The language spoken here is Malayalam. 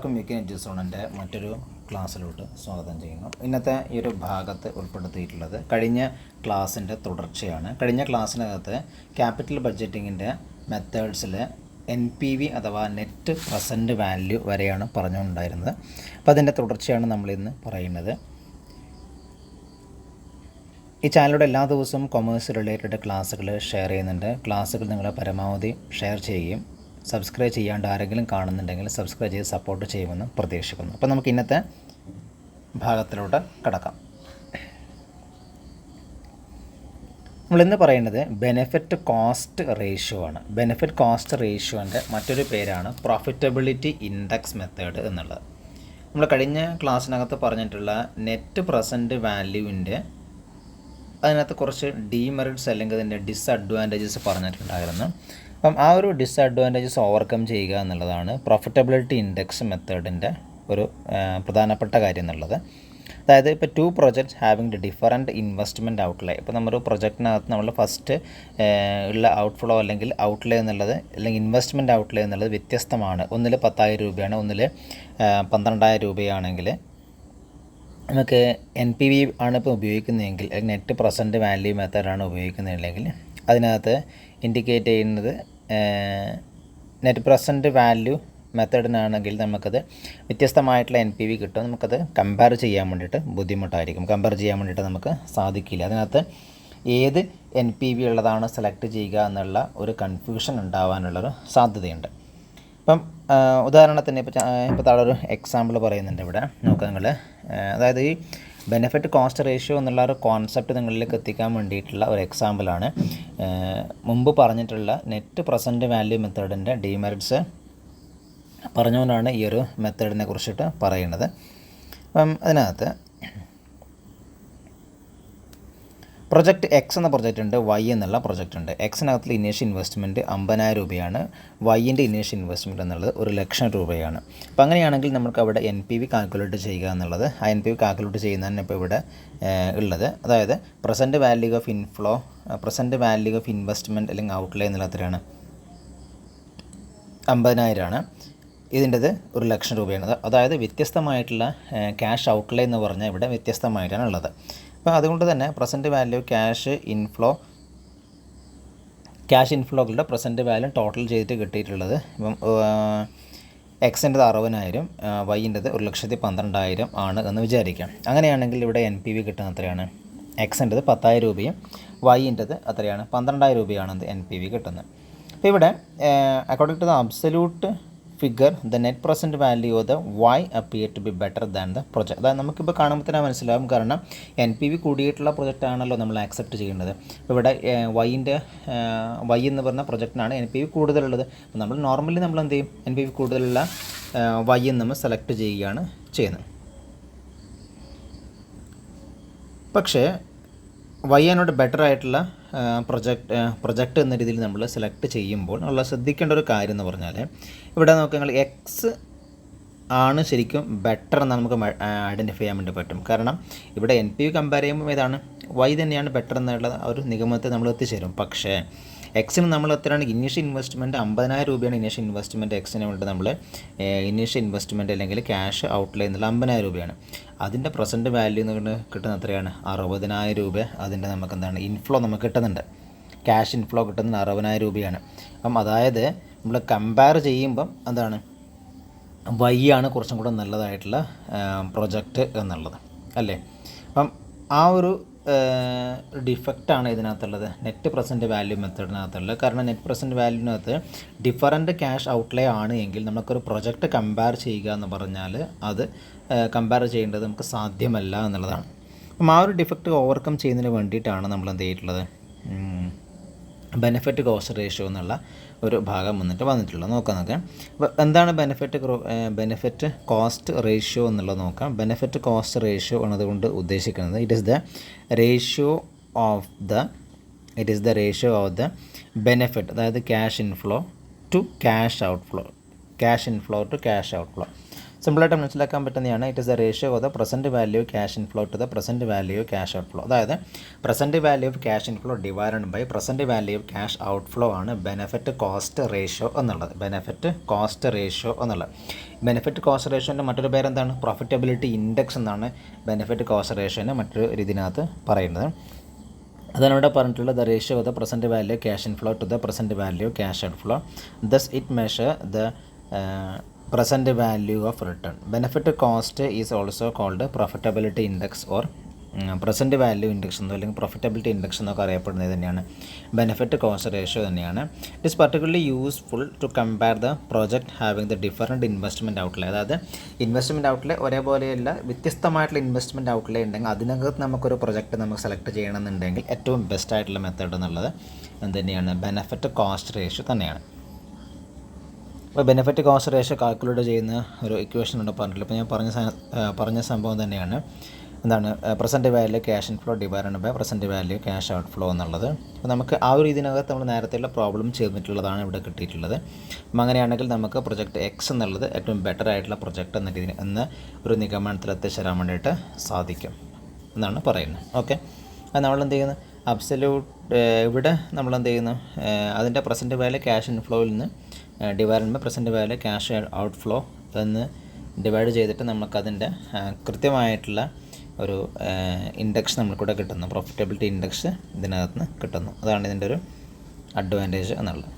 എല്ലാവർക്കും വീക്കെൻഡ് എഡ്യൂസോണിൻ്റെ മറ്റൊരു ക്ലാസ്സിലോട്ട് സ്വാഗതം ചെയ്യുന്നു. ഇന്നത്തെ ഈ ഒരു ഭാഗത്ത് ഉൾപ്പെടുത്തിയിട്ടുള്ളത് കഴിഞ്ഞ ക്ലാസ്സിൻ്റെ തുടർച്ചയാണ്. കഴിഞ്ഞ ക്ലാസ്സിനകത്ത് ക്യാപിറ്റൽ ബഡ്ജറ്റിങ്ങിൻ്റെ മെത്തേഡ്സിൽ NPV അഥവാ നെറ്റ് പ്രസൻറ്റ് വാല്യൂ വരെയാണ് പറഞ്ഞുകൊണ്ടായിരുന്നത്. അപ്പോൾ അതിൻ്റെ തുടർച്ചയാണ് നമ്മളിന്ന് പറയുന്നത്. ഈ ചാനലിലൂടെ എല്ലാ ദിവസവും കൊമേഴ്സ് റിലേറ്റഡ് ക്ലാസ്സുകൾ ഷെയർ ചെയ്യുന്നുണ്ട്. ക്ലാസ്സുകൾ നിങ്ങൾ പരമാവധി ഷെയർ ചെയ്യുകയും സബ്സ്ക്രൈബ് ചെയ്യാണ്ട് ആരെങ്കിലും കാണുന്നുണ്ടെങ്കിൽ സബ്സ്ക്രൈബ് ചെയ്ത് സപ്പോർട്ട് ചെയ്യുമെന്ന് പ്രതീക്ഷിക്കുന്നു. അപ്പോൾ നമുക്ക് ഇന്നത്തെ ഭാഗത്തിലോട്ട് കടക്കാം. നമ്മളിന്ന് പറയുന്നത് ബെനിഫിറ്റ് കോസ്റ്റ് റേഷ്യോ ആണ്. ബെനിഫിറ്റ് കോസ്റ്റ് റേഷ്യോൻ്റെ മറ്റൊരു പേരാണ് പ്രോഫിറ്റബിലിറ്റി ഇൻഡെക്സ് മെത്തേഡ് എന്നുള്ളത്. നമ്മൾ കഴിഞ്ഞ ക്ലാസ്സിനകത്ത് പറഞ്ഞിട്ടുള്ള നെറ്റ് പ്രസൻറ്റ് വാല്യൂവിൻ്റെ അതിനകത്ത് കുറച്ച് ഡീമെറിറ്റ്സ് അല്ലെങ്കിൽ അതിൻ്റെ ഡിസഡ്വാൻറ്റേജസ് പറഞ്ഞിട്ടുണ്ടായിരുന്നു. അപ്പം ആ ഒരു ഡിസഡ്വാൻറ്റേജസ് ഓവർകം ചെയ്യുക എന്നുള്ളതാണ് പ്രോഫിറ്റബിലിറ്റി ഇൻഡെക്സ് മെത്തേഡിൻ്റെ ഒരു പ്രധാനപ്പെട്ട കാര്യം എന്നുള്ളത്. അതായത് ഇപ്പോൾ 2 projects having different investment outlay. ഇപ്പോൾ നമ്മുടെ പ്രൊജക്റ്റിനകത്ത് നമ്മൾ ഫസ്റ്റ് ഉള്ള ഔട്ട്ഫ്ലോ അല്ലെങ്കിൽ ഔട്ട്ലേ എന്നുള്ളത് അല്ലെങ്കിൽ ഇൻവെസ്റ്റ്മെൻറ്റ് ഔട്ട്ലേ എന്നുള്ളത് വ്യത്യസ്തമാണ്. ഒന്നിൽ 10,000 രൂപയാണ്, ഒന്നിൽ 12,000 രൂപയാണെങ്കിൽ നമുക്ക് NPV ആണ് ഇപ്പോൾ ഉപയോഗിക്കുന്നതെങ്കിൽ നെറ്റ് പ്രസൻറ്റ് വാല്യൂ മെത്തേഡാണ് ഉപയോഗിക്കുന്നതെങ്കിൽ അതിനകത്ത് ഇൻഡിക്കേറ്റ് ചെയ്യുന്നത് നെറ്റ് പ്രസൻറ്റ് വാല്യൂ മെത്തേഡിനാണെങ്കിൽ നമുക്കത് വ്യത്യസ്തമായിട്ടുള്ള NPV കിട്ടും. നമുക്കത് കമ്പയർ ചെയ്യാൻ വേണ്ടിയിട്ട് ബുദ്ധിമുട്ടായിരിക്കും. കമ്പയർ ചെയ്യാൻ വേണ്ടിയിട്ട് നമുക്ക് സാധിക്കില്ല. അതിനകത്ത് ഏത് NPV ഉള്ളതാണ് സെലക്ട് ചെയ്യുക എന്നുള്ള ഒരു കൺഫ്യൂഷൻ ഉണ്ടാവാനുള്ളൊരു സാധ്യതയുണ്ട്. ഇപ്പം ഉദാഹരണത്തിന് ഇപ്പോൾ താഴെ ഒരു എക്സാമ്പിൾ പറയുന്നുണ്ട് ഇവിടെ നോക്കുക നിങ്ങൾ. അതായത് ഈ ബെനിഫിറ്റ് കോസ്റ്റ് റേഷ്യോ എന്നുള്ള ഒരു കോൺസെപ്റ്റ് നിങ്ങളിലേക്ക് എത്തിക്കാൻ വേണ്ടിയിട്ടുള്ള ഒരു എക്സാമ്പിളാണ് മുമ്പ് പറഞ്ഞിട്ടുള്ള നെറ്റ് പ്രസൻറ്റ് വാല്യൂ മെത്തേഡിൻ്റെ ഡീമെറിറ്റ്സ് പറഞ്ഞുകൊണ്ടാണ് ഈ ഒരു മെത്തേഡിനെ കുറിച്ചിട്ട് പറയുന്നത്. അപ്പം അതിനകത്ത് പ്രൊജക്റ്റ് എക്സ് എന്ന പ്രൊജക്റ്റ് ഉണ്ട്, വൈ എന്നുള്ള പ്രൊജക്റ്റ് ഉണ്ട്. എക്സിനകത്തുള്ള ഇനീഷ്യൽ ഇൻവെസ്റ്റ്മെൻറ്റ് 50,000 രൂപയാണ്, വൈൻ്റെ ഇനീഷ്യൽ ഇൻവെസ്റ്റ്മെൻറ്റ് എന്നുള്ളത് 1,00,000 രൂപയാണ്. അപ്പോൾ അങ്ങനെയാണെങ്കിൽ നമുക്ക് അവിടെ NPV കാൽക്കുലേറ്റ് ചെയ്യുക എന്നുള്ളത് ആ NPV കാൽക്കുലേറ്റ് ചെയ്യുന്നതിന് ഇപ്പോൾ ഇവിടെ ഉള്ളത്. അതായത് present value of inflow, present value of investment അല്ലെങ്കിൽ ഔട്ട്ലേ എന്നുള്ള എത്രയാണ്? 50,000 ആണ്. ഇതിൻ്റെത് 1,00,000 രൂപയാണ്. അതായത് വ്യത്യസ്തമായിട്ടുള്ള ക്യാഷ് ഔട്ട്ലേ എന്ന് പറഞ്ഞാൽ ഇവിടെ വ്യത്യസ്തമായിട്ടാണ് ഉള്ളത്. അപ്പോൾ അതുകൊണ്ട് തന്നെ പ്രസൻറ്റ് വാല്യൂ ക്യാഷ് ഇൻഫ്ലോകളുടെ പ്രസൻറ്റ് വാല്യൂ ടോട്ടൽ ചെയ്തിട്ട് കിട്ടിയിട്ടുള്ളത് ഇപ്പം എക്സിൻ്റെത് 60,000, വൈൻ്റെത് 1,12,000 ആണ് എന്ന് വിചാരിക്കാം. അങ്ങനെയാണെങ്കിൽ ഇവിടെ NPV കിട്ടുന്ന എത്രയാണ്? എക്സിൻ്റെത് 10,000 രൂപയും വൈൻ്റെത് എത്രയാണ്? 12,000 രൂപയാണ് NPV കിട്ടുന്നത്. അപ്പോൾ ഇവിടെ according to the absolute figure the net present value of the Y appear to be better than the project. അതായത് നമുക്കിപ്പോൾ കാണുമ്പോൾ തന്നെ മനസ്സിലാവും, കാരണം NPV കൂടിയിട്ടുള്ള പ്രൊജക്റ്റ് ആണല്ലോ നമ്മൾ ആക്സെപ്റ്റ് ചെയ്യേണ്ടത്. ഇപ്പോൾ ഇവിടെ വൈ എന്ന് പറഞ്ഞ പ്രൊജക്റ്റിനാണ് NPV കൂടുതലുള്ളത്. അപ്പോൾ നമ്മൾ നോർമലി നമ്മൾ എന്ത് ചെയ്യും? NPV കൂടുതലുള്ള വൈ എന്ന് നമ്മൾ സെലക്ട് ചെയ്യുകയാണ് ചെയ്യുന്നത്. പക്ഷേ വൈ എന്നോട് ബെറ്റർ ആയിട്ടുള്ള പ്രൊജക്റ്റ് എന്ന രീതിയിൽ നമ്മൾ സെലക്ട് ചെയ്യുമ്പോൾ ഉള്ള ശ്രദ്ധിക്കേണ്ട ഒരു കാര്യം എന്ന് പറഞ്ഞാൽ ഇവിടെ നോക്കുക, നിങ്ങൾ എക്സ് ആണ് ശരിക്കും ബെറ്റർ എന്ന് നമുക്ക് ഐഡൻറ്റിഫൈ ചെയ്യാൻ വേണ്ടി പറ്റും. കാരണം ഇവിടെ NPV കമ്പയർ ചെയ്യുമ്പോൾ ഏതാണ്? വൈ തന്നെയാണ് ബെറ്റർ എന്നുള്ള ഒരു നിഗമനത്തെ നമ്മൾ എത്തിച്ചേരും. പക്ഷേ എക്സിന് നമ്മൾ എത്രയാണ് ഇനീഷ്യൽ ഇൻവെസ്റ്റ്മെൻറ്റ്? 50,000 രൂപയാണ് ഇനീഷ്യൽ ഇൻവെസ്റ്റ്മെൻറ്റ് എക്സിന് വേണ്ടി നമ്മൾ ഇനീഷ്യൽ ഇൻവെസ്റ്റ്മെൻറ്റ് അല്ലെങ്കിൽ ക്യാഷ് ഔട്ട്ലേ എന്നുള്ള 50,000 രൂപയാണ്. അതിൻ്റെ പ്രസൻറ്റ് വാല്യൂ എന്ന് കിട്ടുന്ന എത്രയാണ്? 60,000 രൂപ. അതിൻ്റെ നമുക്ക് എന്താണ് ഇൻഫ്ലോ നമുക്ക് കിട്ടുന്നുണ്ട്, ക്യാഷ് ഇൻഫ്ലോ കിട്ടുന്നത് 60,000 രൂപയാണ്. അപ്പം അതായത് നമ്മൾ കമ്പയർ ചെയ്യുമ്പം എന്താണ് വൈ ആണ് കുറച്ചും കൂടെ നല്ലതായിട്ടുള്ള പ്രൊജക്റ്റ് എന്നുള്ളത് അല്ലേ. അപ്പം ആ ഒരു ഡിഫക്റ്റാണ് ഇതിനകത്തുള്ളത് നെറ്റ് പ്രസൻറ്റ് വാല്യൂ മെത്തേഡിനകത്തുള്ളത്. കാരണം നെറ്റ് പ്രസൻറ്റ് വാല്യൂവിനകത്ത് ഡിഫറൻറ്റ് ക്യാഷ് ഔട്ട്ലേ ആണ് എങ്കിൽ നമുക്കൊരു പ്രൊജക്റ്റ് കമ്പയർ ചെയ്യുക എന്ന് പറഞ്ഞാൽ അത് കമ്പയർ ചെയ്യേണ്ടത് നമുക്ക് സാധ്യമല്ല എന്നുള്ളതാണ്. അപ്പം ആ ഒരു ഡിഫക്റ്റ് ഓവർകം ചെയ്യുന്നതിന് വേണ്ടിയിട്ടാണ് നമ്മൾ എന്ത് ചെയ്തിട്ടുള്ളത്? ബെനിഫിറ്റ് കോസ്റ്റ് റേഷ്യോ എന്നുള്ള ഒരു ഭാഗം വന്നിട്ടുള്ളത് നോക്കാം. അപ്പോൾ എന്താണ് ബെനിഫിറ്റ് കോസ്റ്റ് റേഷ്യോ എന്നുള്ളത് നോക്കാം. ബെനിഫിറ്റ് കോസ്റ്റ് റേഷ്യോ എന്നതുകൊണ്ട് ഉദ്ദേശിക്കുന്നത് it is the ratio of the benefit, അതായത് cash inflow to cash outflow. സിമ്പിളായിട്ട് മനസ്സിലാക്കാൻ പറ്റുന്നതാണ്. It is the ratio of the present value cash inflow to the present value cash outflow. അതായത് present value of cash inflow divided by present value of cash outflow ആണ് ബെനഫിറ്റ് കോസ്റ്റ് റേഷ്യോ എന്നുള്ളത്. ബെനഫിറ്റ് കോസ്റ്റ് റേഷ്യോ എന്നുള്ളത്. ബെനഫിറ്റ് കോസ്റ്റ് റേഷ്യോൻ്റെ മറ്റൊരു പേരെന്താണ്? പ്രോഫിറ്റബിലിറ്റി ഇൻഡെക്സ് എന്നാണ് ബെനഫിറ്റ് കോസ്റ്റ് റേഷ്യോൻ്റെ മറ്റൊരു രീതിനകത്ത് പറയുന്നത്. അതാണ് ഇവിടെ പറഞ്ഞിട്ടുള്ളത്. The ratio of the present value cash inflow to the present value cash outflow. Thus it measure the present value of return. Benefit cost is also called profitability index or present value index എന്നോ അല്ലെങ്കിൽ പ്രോഫിറ്റബിലിറ്റി ഇൻഡെക്സ് എന്നൊക്കെ അറിയപ്പെടുന്നത് തന്നെയാണ് ബെനഫിറ്റ് കോസ്റ്റ് റേഷ്യോ തന്നെയാണ്. It is particularly useful to compare the project having the different investment outlay. അതായത് ഇൻവെസ്റ്റ്മെൻറ്റ് ഔട്ട്ലേ ഒരേപോലെയല്ല, വ്യത്യസ്തമായിട്ടുള്ള ഇൻവെസ്റ്റ്മെൻറ്റ് ഔട്ട്ലേ ഉണ്ടെങ്കിൽ അതിനകത്ത് നമുക്കൊരു പ്രൊജക്റ്റ് നമുക്ക് സെലക്ട് ചെയ്യണമെന്നുണ്ടെങ്കിൽ ഏറ്റവും ബെസ്റ്റ് ആയിട്ടുള്ള മെത്തേഡ് എന്നുള്ളത് എന്ത് തന്നെയാണ്? ബെനഫിറ്റ് കോസ്റ്റ് റേഷ്യോ തന്നെയാണ്. അപ്പോൾ ബെനിഫിറ്റ് കോസ്റ്റ് റേഷ്യോ കാൽക്കുലേറ്റ് ചെയ്യുന്ന ഒരു ഇക്വേഷൻ ഉണ്ട് പറഞ്ഞിട്ടില്ല. ഇപ്പോൾ ഞാൻ പറഞ്ഞ സംഭവം തന്നെയാണ്. എന്താണ്? Present value cash inflow divided by present value cash outflow എന്നുള്ളത്. അപ്പോൾ നമുക്ക് ആ ഒരു ഇതിനകത്ത് നമ്മൾ നേരത്തെയുള്ള പ്രോബ്ലം ചെയ്തിട്ടുള്ളതാണ് ഇവിടെ കിട്ടിയിട്ടുള്ളത്. അപ്പം അങ്ങനെയാണെങ്കിൽ നമുക്ക് പ്രൊജക്റ്റ് എക്സ് എന്നുള്ളത് ഏറ്റവും ബെറ്റർ ആയിട്ടുള്ള പ്രൊജക്റ്റ് എന്ന ഒരു നിഗമനത്തിൽ എത്തിച്ചേരാൻ വേണ്ടിയിട്ട് സാധിക്കും എന്നാണ് പറയുന്നത്. ഓക്കെ, അത് നമ്മളെന്ത് ചെയ്യുന്നു? അബ്സല്യൂട്ട് ഇവിടെ നമ്മളെന്ത് ചെയ്യുന്നു? അതിൻ്റെ പ്രസൻറ്റ് വാല്യൂ ക്യാഷ് ഇൻഫ്ലോയിൽ നിന്ന് divide by present value cash outflow എന്ന് ഡിവൈഡ് ചെയ്തിട്ട് നമുക്കതിൻ്റെ കൃത്യമായിട്ടുള്ള ഒരു ഇൻഡെക്സ് നമ്മൾക്കൂടെ കിട്ടുന്നു. പ്രോഫിറ്റബിലിറ്റി ഇൻഡെക്സ് ഇതിനകത്ത് നിന്ന് കിട്ടുന്നു. അതാണ് ഇതിൻ്റെ ഒരു അഡ്വാൻറ്റേജ് എന്നുള്ളത്.